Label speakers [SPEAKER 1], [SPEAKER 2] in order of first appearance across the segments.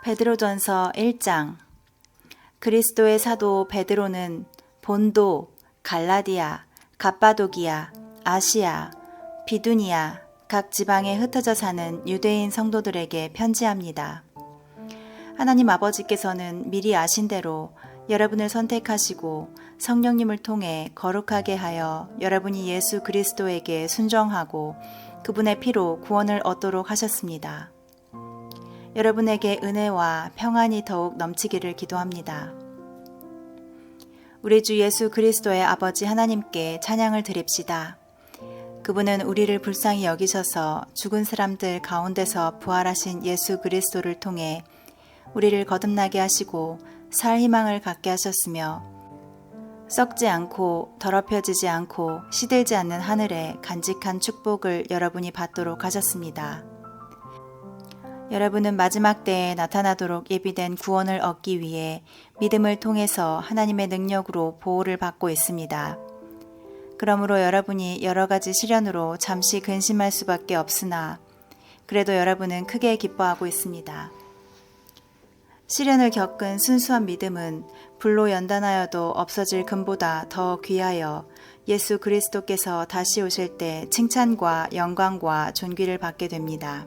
[SPEAKER 1] 베드로전서 1장. 그리스도의 사도 베드로는 본도, 갈라디아, 갑바도기아, 아시아, 비두니아 각 지방에 흩어져 사는 유대인 성도들에게 편지합니다. 하나님 아버지께서는 미리 아신 대로 여러분을 선택하시고 성령님을 통해 거룩하게 하여 여러분이 예수 그리스도에게 순종하고 그분의 피로 구원을 얻도록 하셨습니다. 여러분에게 은혜와 평안이 더욱 넘치기를 기도합니다. 우리 주 예수 그리스도의 아버지 하나님께 찬양을 드립시다. 그분은 우리를 불쌍히 여기셔서 죽은 사람들 가운데서 부활하신 예수 그리스도를 통해 우리를 거듭나게 하시고 살 희망을 갖게 하셨으며 썩지 않고 더럽혀지지 않고 시들지 않는 하늘에 간직한 축복을 여러분이 받도록 하셨습니다. 여러분은 마지막 때에 나타나도록 예비된 구원을 얻기 위해 믿음을 통해서 하나님의 능력으로 보호를 받고 있습니다. 그러므로 여러분이 여러 가지 시련으로 잠시 근심할 수밖에 없으나 그래도 여러분은 크게 기뻐하고 있습니다. 시련을 겪은 순수한 믿음은 불로 연단하여도 없어질 금보다 더 귀하여 예수 그리스도께서 다시 오실 때 칭찬과 영광과 존귀를 받게 됩니다.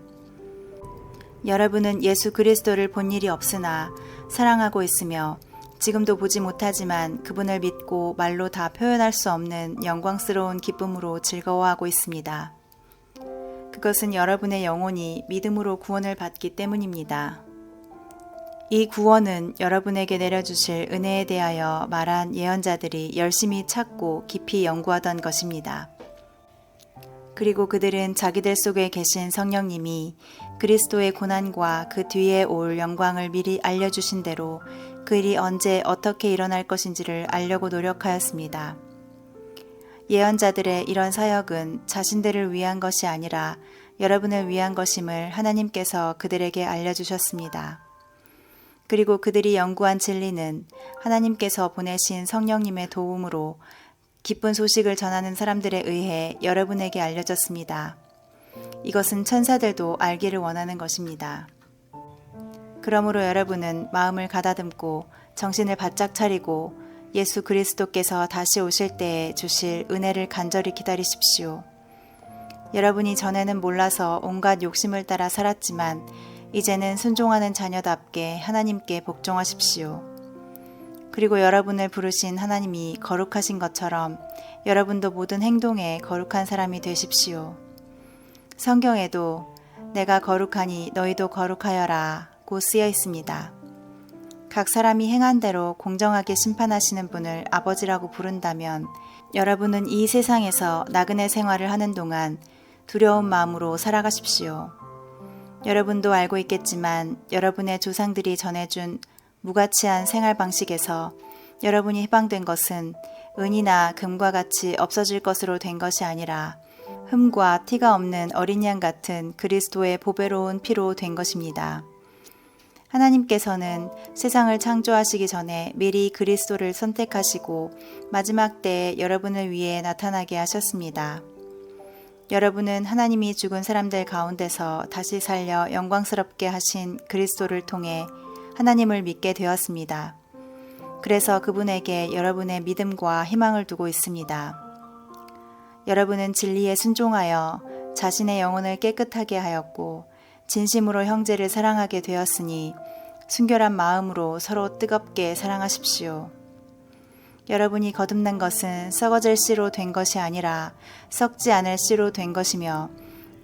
[SPEAKER 1] 여러분은 예수 그리스도를 본 일이 없으나 사랑하고 있으며 지금도 보지 못하지만 그분을 믿고 말로 다 표현할 수 없는 영광스러운 기쁨으로 즐거워하고 있습니다. 그것은 여러분의 영혼이 믿음으로 구원을 받기 때문입니다. 이 구원은 여러분에게 내려주실 은혜에 대하여 말한 예언자들이 열심히 찾고 깊이 연구하던 것입니다. 그리고 그들은 자기들 속에 계신 성령님이 그리스도의 고난과 그 뒤에 올 영광을 미리 알려주신 대로 그 일이 언제 어떻게 일어날 것인지를 알려고 노력하였습니다. 예언자들의 이런 사역은 자신들을 위한 것이 아니라 여러분을 위한 것임을 하나님께서 그들에게 알려주셨습니다. 그리고 그들이 연구한 진리는 하나님께서 보내신 성령님의 도움으로 기쁜 소식을 전하는 사람들에 의해 여러분에게 알려졌습니다. 이것은 천사들도 알기를 원하는 것입니다. 그러므로 여러분은 마음을 가다듬고 정신을 바짝 차리고 예수 그리스도께서 다시 오실 때에 주실 은혜를 간절히 기다리십시오. 여러분이 전에는 몰라서 온갖 욕심을 따라 살았지만 이제는 순종하는 자녀답게 하나님께 복종하십시오. 그리고 여러분을 부르신 하나님이 거룩하신 것처럼 여러분도 모든 행동에 거룩한 사람이 되십시오. 성경에도 내가 거룩하니 너희도 거룩하여라 고 쓰여 있습니다. 각 사람이 행한 대로 공정하게 심판하시는 분을 아버지라고 부른다면 여러분은 이 세상에서 나그네 생활을 하는 동안 두려운 마음으로 살아가십시오. 여러분도 알고 있겠지만 여러분의 조상들이 전해준 무가치한 생활 방식에서 여러분이 해방된 것은 은이나 금과 같이 없어질 것으로 된 것이 아니라 흠과 티가 없는 어린 양 같은 그리스도의 보배로운 피로 된 것입니다. 하나님께서는 세상을 창조하시기 전에 미리 그리스도를 선택하시고 마지막 때에 여러분을 위해 나타나게 하셨습니다. 여러분은 하나님이 죽은 사람들 가운데서 다시 살려 영광스럽게 하신 그리스도를 통해 하나님을 믿게 되었습니다. 그래서 그분에게 여러분의 믿음과 희망을 두고 있습니다. 여러분은 진리에 순종하여 자신의 영혼을 깨끗하게 하였고 진심으로 형제를 사랑하게 되었으니 순결한 마음으로 서로 뜨겁게 사랑하십시오. 여러분이 거듭난 것은 썩어질 씨로 된 것이 아니라 썩지 않을 씨로 된 것이며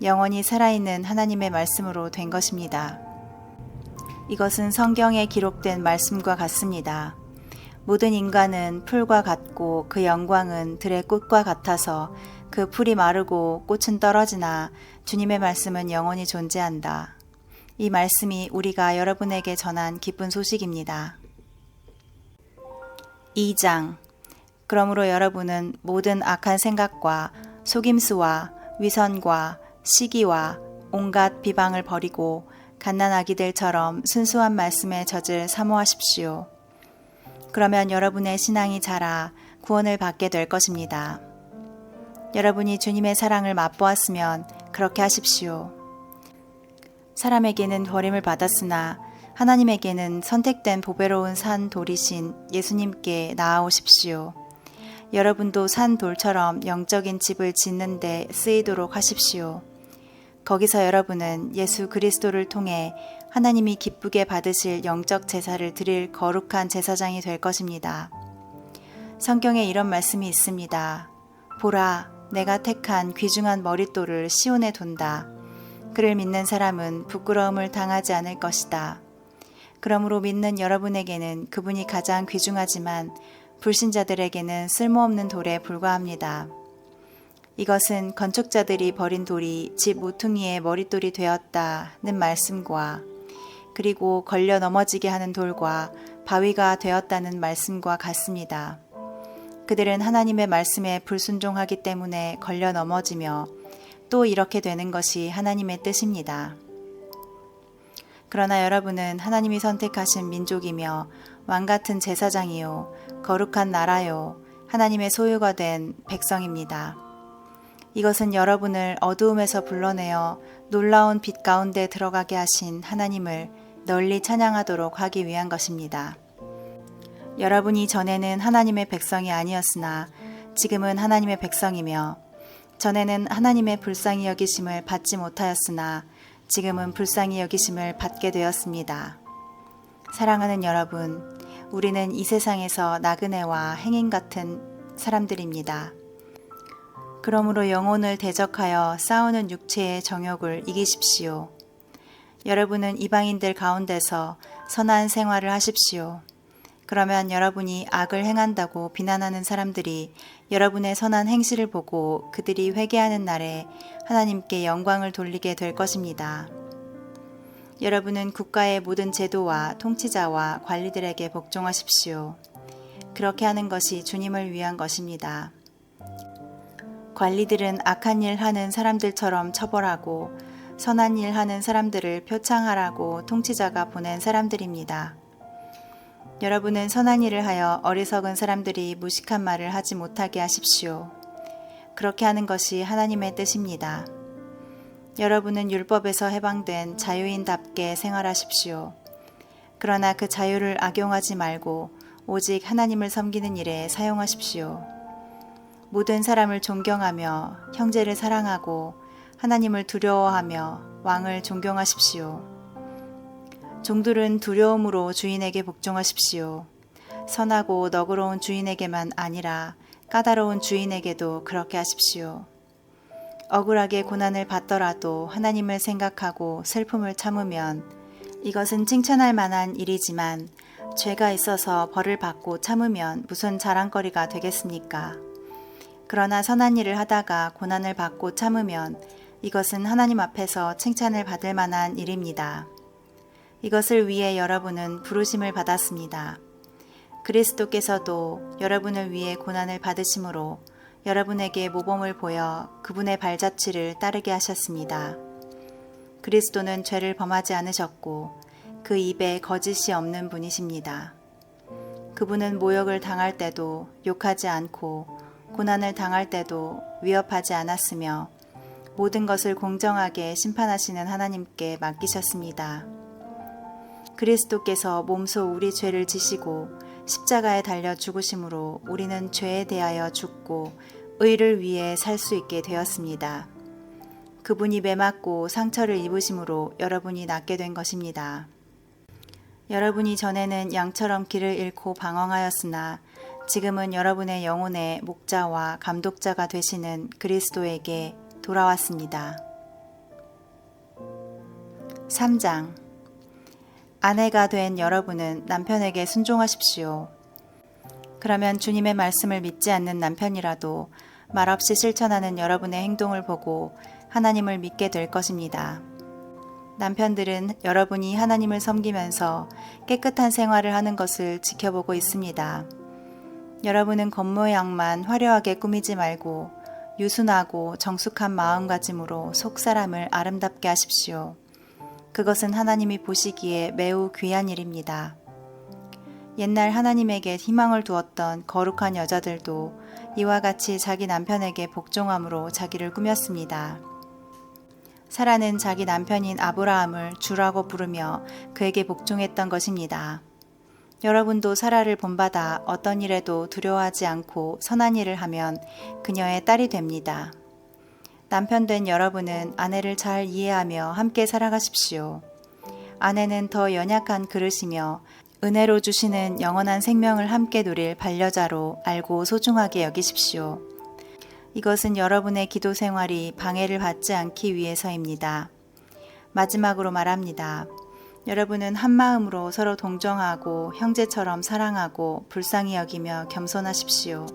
[SPEAKER 1] 영원히 살아있는 하나님의 말씀으로 된 것입니다. 이것은 성경에 기록된 말씀과 같습니다. 모든 인간은 풀과 같고 그 영광은 들의 꽃과 같아서 그 풀이 마르고 꽃은 떨어지나 주님의 말씀은 영원히 존재한다. 이 말씀이 우리가 여러분에게 전한 기쁜 소식입니다. 2장. 그러므로 여러분은 모든 악한 생각과 속임수와 위선과 시기와 온갖 비방을 버리고 갓난아기들처럼 순수한 말씀의 젖을 사모하십시오. 그러면 여러분의 신앙이 자라 구원을 받게 될 것입니다. 여러분이 주님의 사랑을 맛보았으면 그렇게 하십시오. 사람에게는 버림을 받았으나 하나님에게는 선택된 보배로운 산 돌이신 예수님께 나아오십시오. 여러분도 산 돌처럼 영적인 집을 짓는 데 쓰이도록 하십시오. 거기서 여러분은 예수 그리스도를 통해 하나님이 기쁘게 받으실 영적 제사를 드릴 거룩한 제사장이 될 것입니다. 성경에 이런 말씀이 있습니다. 보라, 내가 택한 귀중한 머릿돌을 시온에 둔다. 그를 믿는 사람은 부끄러움을 당하지 않을 것이다. 그러므로 믿는 여러분에게는 그분이 가장 귀중하지만 불신자들에게는 쓸모없는 돌에 불과합니다. 이것은 건축자들이 버린 돌이 집 모퉁이의 머릿돌이 되었다는 말씀과 그리고 걸려 넘어지게 하는 돌과 바위가 되었다는 말씀과 같습니다. 그들은 하나님의 말씀에 불순종하기 때문에 걸려 넘어지며 또 이렇게 되는 것이 하나님의 뜻입니다. 그러나 여러분은 하나님이 선택하신 민족이며 왕같은 제사장이요 거룩한 나라요 하나님의 소유가 된 백성입니다. 이것은 여러분을 어두움에서 불러내어 놀라운 빛 가운데 들어가게 하신 하나님을 널리 찬양하도록 하기 위한 것입니다. 여러분이 전에는 하나님의 백성이 아니었으나 지금은 하나님의 백성이며 전에는 하나님의 불쌍히 여기심을 받지 못하였으나 지금은 불쌍히 여기심을 받게 되었습니다. 사랑하는 여러분, 우리는 이 세상에서 나그네와 행인 같은 사람들입니다. 그러므로 영혼을 대적하여 싸우는 육체의 정욕을 이기십시오. 여러분은 이방인들 가운데서 선한 생활을 하십시오. 그러면 여러분이 악을 행한다고 비난하는 사람들이 여러분의 선한 행실을 보고 그들이 회개하는 날에 하나님께 영광을 돌리게 될 것입니다. 여러분은 국가의 모든 제도와 통치자와 관리들에게 복종하십시오. 그렇게 하는 것이 주님을 위한 것입니다. 관리들은 악한 일 하는 사람들처럼 처벌하고 선한 일 하는 사람들을 표창하라고 통치자가 보낸 사람들입니다. 여러분은 선한 일을 하여 어리석은 사람들이 무식한 말을 하지 못하게 하십시오. 그렇게 하는 것이 하나님의 뜻입니다. 여러분은 율법에서 해방된 자유인답게 생활하십시오. 그러나 그 자유를 악용하지 말고 오직 하나님을 섬기는 일에 사용하십시오. 모든 사람을 존경하며 형제를 사랑하고 하나님을 두려워하며 왕을 존경하십시오. 종들은 두려움으로 주인에게 복종하십시오. 선하고 너그러운 주인에게만 아니라 까다로운 주인에게도 그렇게 하십시오. 억울하게 고난을 받더라도 하나님을 생각하고 슬픔을 참으면 이것은 칭찬할 만한 일이지만 죄가 있어서 벌을 받고 참으면 무슨 자랑거리가 되겠습니까? 그러나 선한 일을 하다가 고난을 받고 참으면 이것은 하나님 앞에서 칭찬을 받을 만한 일입니다. 이것을 위해 여러분은 부르심을 받았습니다. 그리스도께서도 여러분을 위해 고난을 받으심으로 여러분에게 모범을 보여 그분의 발자취를 따르게 하셨습니다. 그리스도는 죄를 범하지 않으셨고 그 입에 거짓이 없는 분이십니다. 그분은 모욕을 당할 때도 욕하지 않고 고난을 당할 때도 위협하지 않았으며 모든 것을 공정하게 심판하시는 하나님께 맡기셨습니다. 그리스도께서 몸소 우리 죄를 지시고 십자가에 달려 죽으심으로 우리는 죄에 대하여 죽고 의를 위해 살 수 있게 되었습니다. 그분이 매맞고 상처를 입으심으로 여러분이 낫게 된 것입니다. 여러분이 전에는 양처럼 길을 잃고 방황하였으나 지금은 여러분의 영혼의 목자와 감독자가 되시는 그리스도에게 돌아왔습니다. 3장. 아내가 된 여러분은 남편에게 순종하십시오. 그러면 주님의 말씀을 믿지 않는 남편이라도 말없이 실천하는 여러분의 행동을 보고 하나님을 믿게 될 것입니다. 남편들은 여러분이 하나님을 섬기면서 깨끗한 생활을 하는 것을 지켜보고 있습니다. 여러분은 겉모양만 화려하게 꾸미지 말고 유순하고 정숙한 마음가짐으로 속사람을 아름답게 하십시오. 그것은 하나님이 보시기에 매우 귀한 일입니다. 옛날 하나님에게 희망을 두었던 거룩한 여자들도 이와 같이 자기 남편에게 복종함으로 자기를 꾸몄습니다. 사라는 자기 남편인 아브라함을 주라고 부르며 그에게 복종했던 것입니다. 여러분도 사라를 본받아 어떤 일에도 두려워하지 않고 선한 일을 하면 그녀의 딸이 됩니다. 남편 된 여러분은 아내를 잘 이해하며 함께 살아가십시오. 아내는 더 연약한 그릇이며 은혜로 주시는 영원한 생명을 함께 누릴 반려자로 알고 소중하게 여기십시오. 이것은 여러분의 기도 생활이 방해를 받지 않기 위해서입니다. 마지막으로 말합니다. 여러분은 한 마음으로 서로 동정하고 형제처럼 사랑하고 불쌍히 여기며 겸손하십시오.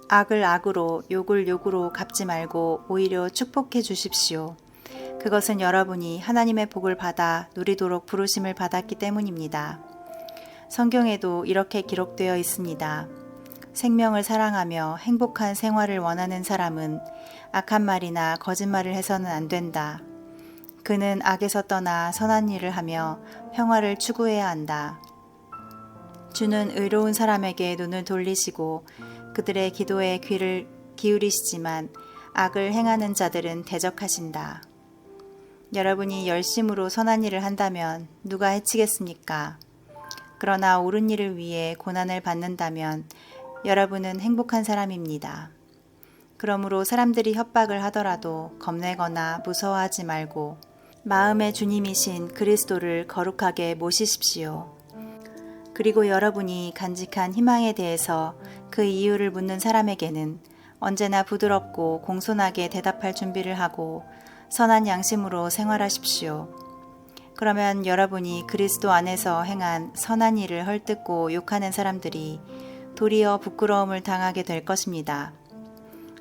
[SPEAKER 1] 악을 악으로 욕을 욕으로 갚지 말고 오히려 축복해 주십시오. 그것은 여러분이 하나님의 복을 받아 누리도록 부르심을 받았기 때문입니다. 성경에도 이렇게 기록되어 있습니다. 생명을 사랑하며 행복한 생활을 원하는 사람은 악한 말이나 거짓말을 해서는 안 된다. 그는 악에서 떠나 선한 일을 하며 평화를 추구해야 한다. 주는 의로운 사람에게 눈을 돌리시고 그들의 기도에 귀를 기울이시지만 악을 행하는 자들은 대적하신다. 여러분이 열심으로 선한 일을 한다면 누가 해치겠습니까? 그러나 옳은 일을 위해 고난을 받는다면 여러분은 행복한 사람입니다. 그러므로 사람들이 협박을 하더라도 겁내거나 무서워하지 말고 마음의 주님이신 그리스도를 거룩하게 모시십시오. 그리고 여러분이 간직한 희망에 대해서 그 이유를 묻는 사람에게는 언제나 부드럽고 공손하게 대답할 준비를 하고 선한 양심으로 생활하십시오. 그러면 여러분이 그리스도 안에서 행한 선한 일을 헐뜯고 욕하는 사람들이 도리어 부끄러움을 당하게 될 것입니다.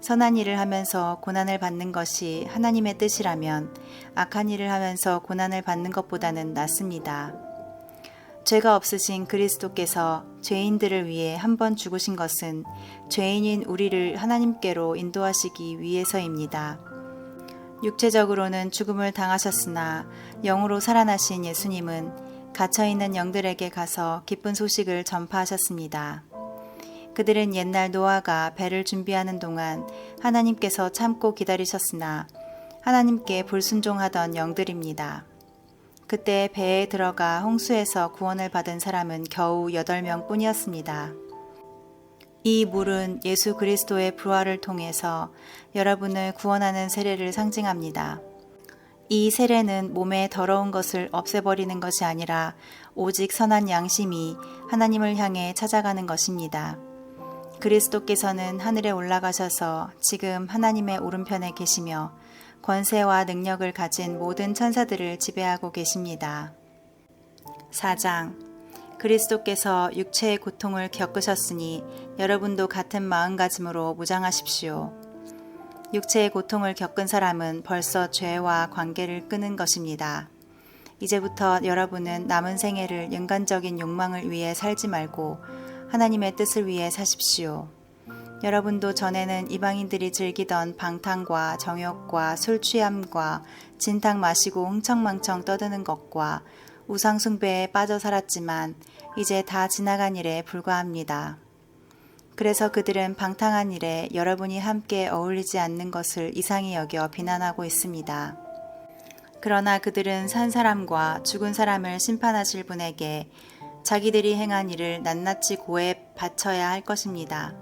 [SPEAKER 1] 선한 일을 하면서 고난을 받는 것이 하나님의 뜻이라면 악한 일을 하면서 고난을 받는 것보다는 낫습니다. 죄가 없으신 그리스도께서 죄인들을 위해 한 번 죽으신 것은 죄인인 우리를 하나님께로 인도하시기 위해서입니다. 육체적으로는 죽음을 당하셨으나 영으로 살아나신 예수님은 갇혀있는 영들에게 가서 기쁜 소식을 전파하셨습니다. 그들은 옛날 노아가 배를 준비하는 동안 하나님께서 참고 기다리셨으나 하나님께 불순종하던 영들입니다. 그때 배에 들어가 홍수에서 구원을 받은 사람은 겨우 8명 뿐이었습니다. 이 물은 예수 그리스도의 부활을 통해서 여러분을 구원하는 세례를 상징합니다. 이 세례는 몸의 더러운 것을 없애버리는 것이 아니라 오직 선한 양심이 하나님을 향해 찾아가는 것입니다. 그리스도께서는 하늘에 올라가셔서 지금 하나님의 오른편에 계시며 권세와 능력을 가진 모든 천사들을 지배하고 계십니다. 4장 그리스도께서 육체의 고통을 겪으셨으니 여러분도 같은 마음가짐으로 무장하십시오. 육체의 고통을 겪은 사람은 벌써 죄와 관계를 끊은 것입니다. 이제부터 여러분은 남은 생애를 인간적인 욕망을 위해 살지 말고 하나님의 뜻을 위해 사십시오. 여러분도 전에는 이방인들이 즐기던 방탕과 정욕과 술 취함과 진탕 마시고 흥청망청 떠드는 것과 우상 숭배에 빠져 살았지만 이제 다 지나간 일에 불과합니다. 그래서 그들은 방탕한 일에 여러분이 함께 어울리지 않는 것을 이상히 여겨 비난하고 있습니다. 그러나 그들은 산 사람과 죽은 사람을 심판하실 분에게 자기들이 행한 일을 낱낱이 고해 바쳐야 할 것입니다.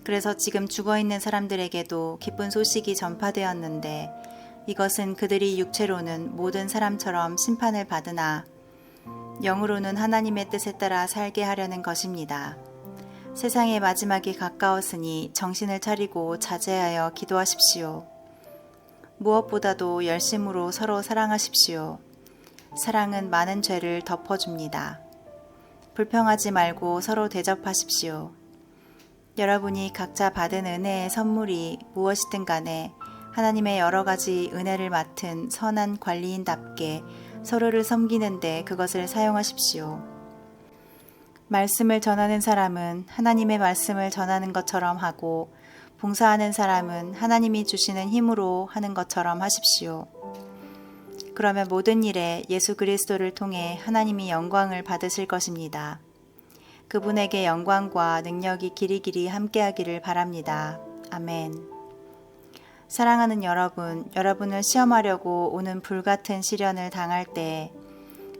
[SPEAKER 1] 그래서 지금 죽어있는 사람들에게도 기쁜 소식이 전파되었는데 이것은 그들이 육체로는 모든 사람처럼 심판을 받으나 영으로는 하나님의 뜻에 따라 살게 하려는 것입니다. 세상의 마지막이 가까웠으니 정신을 차리고 자제하여 기도하십시오. 무엇보다도 열심으로 서로 사랑하십시오. 사랑은 많은 죄를 덮어줍니다. 불평하지 말고 서로 대접하십시오. 여러분이 각자 받은 은혜의 선물이 무엇이든 간에 하나님의 여러 가지 은혜를 맡은 선한 관리인답게 서로를 섬기는데 그것을 사용하십시오. 말씀을 전하는 사람은 하나님의 말씀을 전하는 것처럼 하고 봉사하는 사람은 하나님이 주시는 힘으로 하는 것처럼 하십시오. 그러면 모든 일에 예수 그리스도를 통해 하나님이 영광을 받으실 것입니다. 그분에게 영광과 능력이 길이길이 함께하기를 바랍니다. 아멘. 사랑하는 여러분, 여러분을 시험하려고 오는 불같은 시련을 당할 때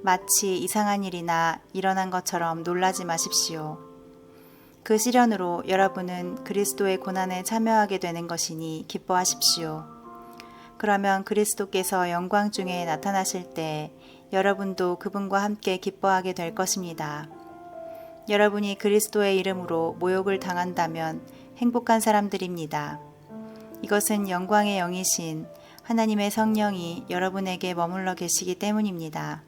[SPEAKER 1] 마치 이상한 일이나 일어난 것처럼 놀라지 마십시오. 그 시련으로 여러분은 그리스도의 고난에 참여하게 되는 것이니 기뻐하십시오. 그러면 그리스도께서 영광 중에 나타나실 때 여러분도 그분과 함께 기뻐하게 될 것입니다. 여러분이 그리스도의 이름으로 모욕을 당한다면 행복한 사람들입니다. 이것은 영광의 영이신 하나님의 성령이 여러분에게 머물러 계시기 때문입니다.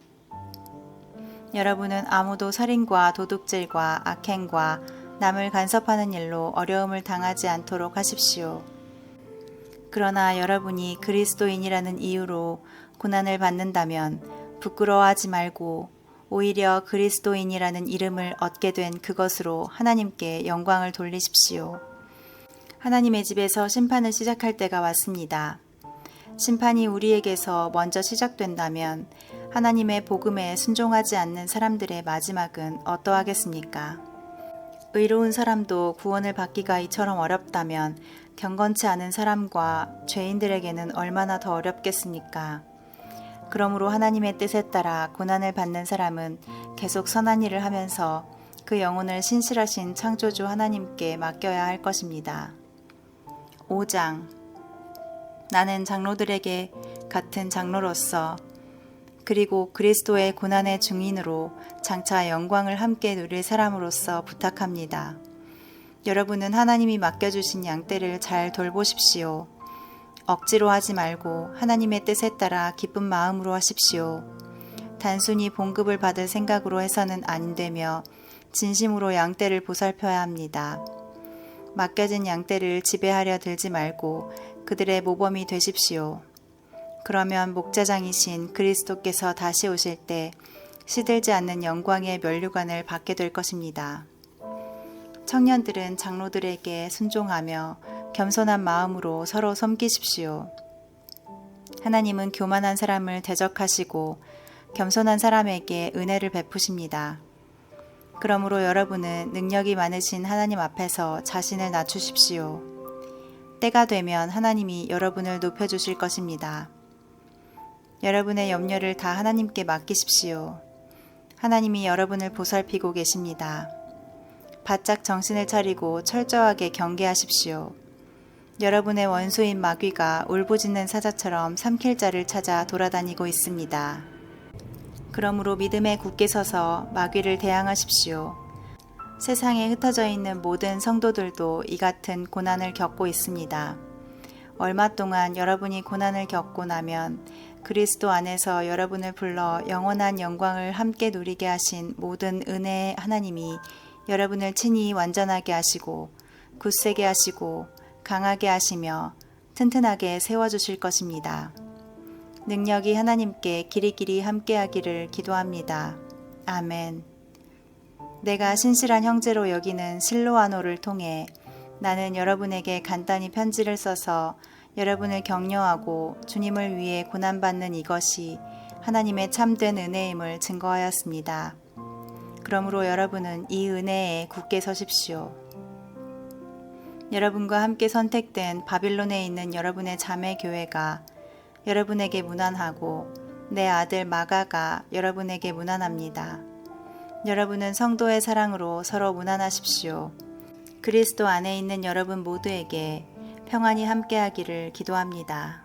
[SPEAKER 1] 여러분은 아무도 살인과 도둑질과 악행과 남을 간섭하는 일로 어려움을 당하지 않도록 하십시오. 그러나 여러분이 그리스도인이라는 이유로 고난을 받는다면 부끄러워하지 말고 오히려 그리스도인이라는 이름을 얻게 된 그것으로 하나님께 영광을 돌리십시오. 하나님의 집에서 심판을 시작할 때가 왔습니다. 심판이 우리에게서 먼저 시작된다면 하나님의 복음에 순종하지 않는 사람들의 마지막은 어떠하겠습니까? 의로운 사람도 구원을 받기가 이처럼 어렵다면 경건치 않은 사람과 죄인들에게는 얼마나 더 어렵겠습니까? 그러므로 하나님의 뜻에 따라 고난을 받는 사람은 계속 선한 일을 하면서 그 영혼을 신실하신 창조주 하나님께 맡겨야 할 것입니다. 5장. 나는 장로들에게 같은 장로로서 그리고 그리스도의 고난의 증인으로 장차 영광을 함께 누릴 사람으로서 부탁합니다. 여러분은 하나님이 맡겨주신 양떼를 잘 돌보십시오. 억지로 하지 말고 하나님의 뜻에 따라 기쁜 마음으로 하십시오. 단순히 봉급을 받을 생각으로 해서는 안 되며 진심으로 양떼를 보살펴야 합니다. 맡겨진 양떼를 지배하려 들지 말고 그들의 모범이 되십시오. 그러면 목자장이신 그리스도께서 다시 오실 때 시들지 않는 영광의 면류관을 받게 될 것입니다. 청년들은 장로들에게 순종하며 겸손한 마음으로 서로 섬기십시오. 하나님은 교만한 사람을 대적하시고 겸손한 사람에게 은혜를 베푸십니다. 그러므로 여러분은 능력이 많으신 하나님 앞에서 자신을 낮추십시오. 때가 되면 하나님이 여러분을 높여주실 것입니다. 여러분의 염려를 다 하나님께 맡기십시오. 하나님이 여러분을 보살피고 계십니다. 바짝 정신을 차리고 철저하게 경계하십시오. 여러분의 원수인 마귀가 울부짖는 사자처럼 삼킬 자를 찾아 돌아다니고 있습니다. 그러므로 믿음에 굳게 서서 마귀를 대항하십시오. 세상에 흩어져 있는 모든 성도들도 이 같은 고난을 겪고 있습니다. 얼마 동안 여러분이 고난을 겪고 나면 그리스도 안에서 여러분을 불러 영원한 영광을 함께 누리게 하신 모든 은혜의 하나님이 여러분을 친히 완전하게 하시고 굳세게 하시고 강하게 하시며 튼튼하게 세워주실 것입니다. 능력이 하나님께 길이길이 함께하기를 기도합니다. 아멘. 내가 신실한 형제로 여기는 실로아노를 통해 나는 여러분에게 간단히 편지를 써서 여러분을 격려하고 주님을 위해 고난받는 이것이 하나님의 참된 은혜임을 증거하였습니다. 그러므로 여러분은 이 은혜에 굳게 서십시오. 여러분과 함께 선택된 바빌론에 있는 여러분의 자매 교회가 여러분에게 문안하고 내 아들 마가가 여러분에게 문안합니다. 여러분은 성도의 사랑으로 서로 문안하십시오. 그리스도 안에 있는 여러분 모두에게 평안이 함께하기를 기도합니다.